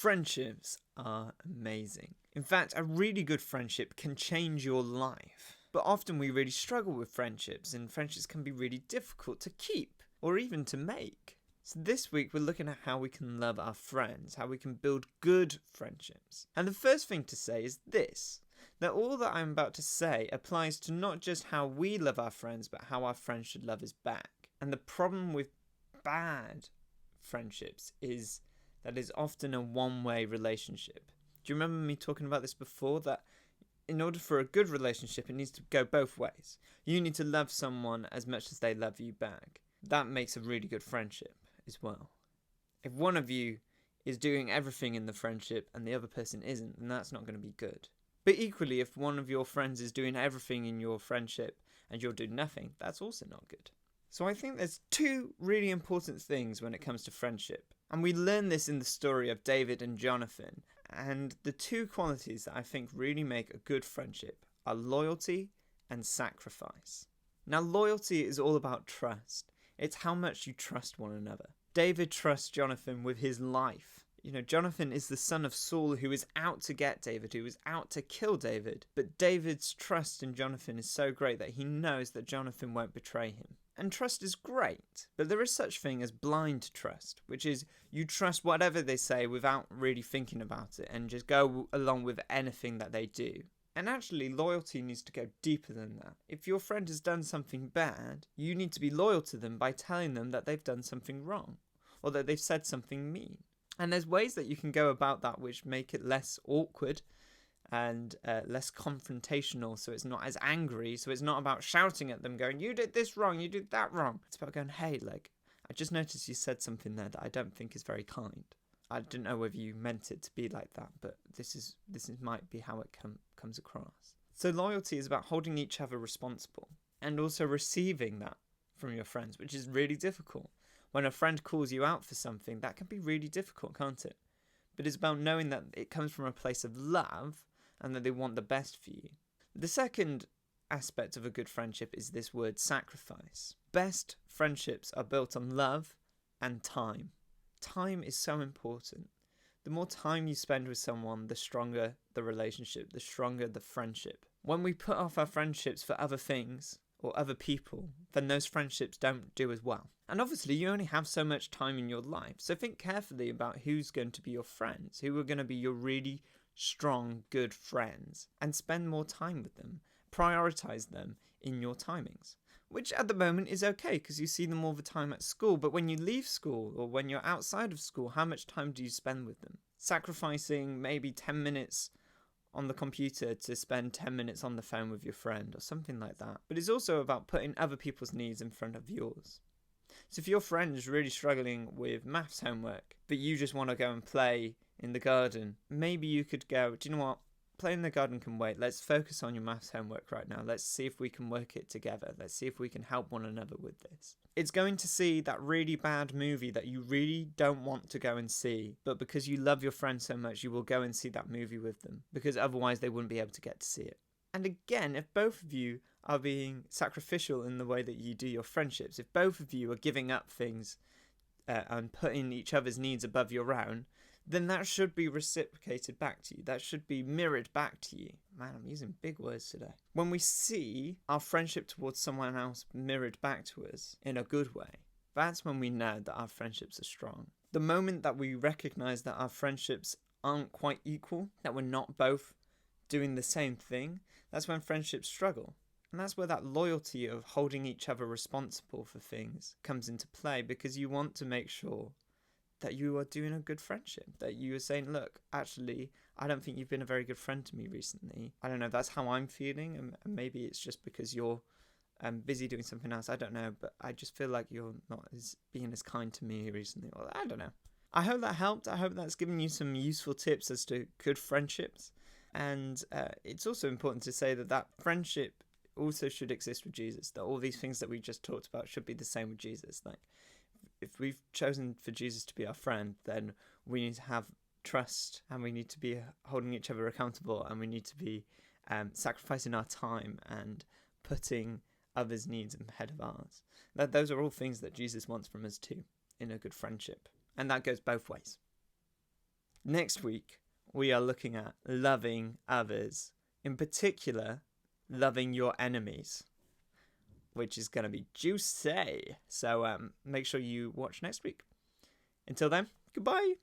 Friendships are amazing. In fact, a really good friendship can change your life. But often we really struggle with friendships, and friendships can be really difficult to keep or even to make. So this week we're looking at how we can love our friends, how we can build good friendships. And the first thing to say is this, that all that I'm about to say applies to not just how we love our friends, but how our friends should love us back. And the problem with bad friendships is that it's often a one-way relationship. Do you remember me talking about this before? That in order for a good relationship, it needs to go both ways. You need to love someone as much as they love you back. That makes a really good friendship as well. If one of you is doing everything in the friendship and the other person isn't, then that's not going to be good. But equally, if one of your friends is doing everything in your friendship and you're doing nothing, that's also not good. So I think there's two really important things when it comes to friendship. And we learn this in the story of David and Jonathan. And the two qualities that I think really make a good friendship are loyalty and sacrifice. Now, loyalty is all about trust. It's how much you trust one another. David trusts Jonathan with his life. You know, Jonathan is the son of Saul who is out to get David, who is out to kill David. But David's trust in Jonathan is so great that he knows that Jonathan won't betray him. And trust is great, but there is such thing as blind trust, which is you trust whatever they say without really thinking about it and just go along with anything that they do. And actually, loyalty needs to go deeper than that. If your friend has done something bad, you need to be loyal to them by telling them that they've done something wrong or that they've said something mean. And there's ways that you can go about that which make it less awkward and less confrontational, so it's not as angry, so it's not about shouting at them going, you did this wrong, you did that wrong. It's about going, hey, I just noticed you said something there that I don't think is very kind. I didn't know whether you meant it to be like that, but this might be how it comes across. So loyalty is about holding each other responsible and also receiving that from your friends, which is really difficult. When a friend calls you out for something, that can be really difficult, can't it? But it's about knowing that it comes from a place of love and that they want the best for you. The second aspect of a good friendship is this word sacrifice. Best friendships are built on love and time. Time is so important. The more time you spend with someone, the stronger the relationship, the stronger the friendship. When we put off our friendships for other things or other people, then those friendships don't do as well. And obviously you only have so much time in your life, so think carefully about who's going to be your friends, who are going to be your really strong, good friends, and spend more time with them. Prioritize them in your timings, which at the moment is okay because you see them all the time at school. But when you leave school or when you're outside of school, how much time do you spend with them? Sacrificing maybe 10 minutes on the computer to spend 10 minutes on the phone with your friend or something like that. But it's also about putting other people's needs in front of yours. So if your friend is really struggling with maths homework, but you just want to go and play in the garden, maybe you could go, do you know what? Playing in the garden can wait. Let's focus on your maths homework right now. Let's see if we can work it together. Let's see if we can help one another with this. It's going to see that really bad movie that you really don't want to go and see, but because you love your friend so much, you will go and see that movie with them, because otherwise they wouldn't be able to get to see it. And again, if both of you are being sacrificial in the way that you do your friendships, if both of you are giving up things and putting each other's needs above your own, then that should be reciprocated back to you. That should be mirrored back to you. Man, I'm using big words today. When we see our friendship towards someone else mirrored back to us in a good way, that's when we know that our friendships are strong. The moment that we recognize that our friendships aren't quite equal, that we're not both doing the same thing, that's when friendships struggle. And that's where that loyalty of holding each other responsible for things comes into play, because you want to make sure that you are doing a good friendship, that you are saying, look, actually, I don't think you've been a very good friend to me recently. I don't know, that's how I'm feeling, and maybe it's just because you're busy doing something else. I don't know, but I just feel like you're not being as kind to me recently. Or I don't know. I hope that helped. I hope that's given you some useful tips as to good friendships. And it's also important to say that friendship also should exist with Jesus, that all these things that we just talked about should be the same with Jesus. Like, if we've chosen for Jesus to be our friend, then we need to have trust, and we need to be holding each other accountable, and we need to be sacrificing our time and putting others' needs ahead of ours. Those are all things that Jesus wants from us too in a good friendship, and that goes both ways. Next week, we are looking at loving others, in particular, loving your enemies, which is going to be juicy. So make sure you watch next week. Until then, goodbye.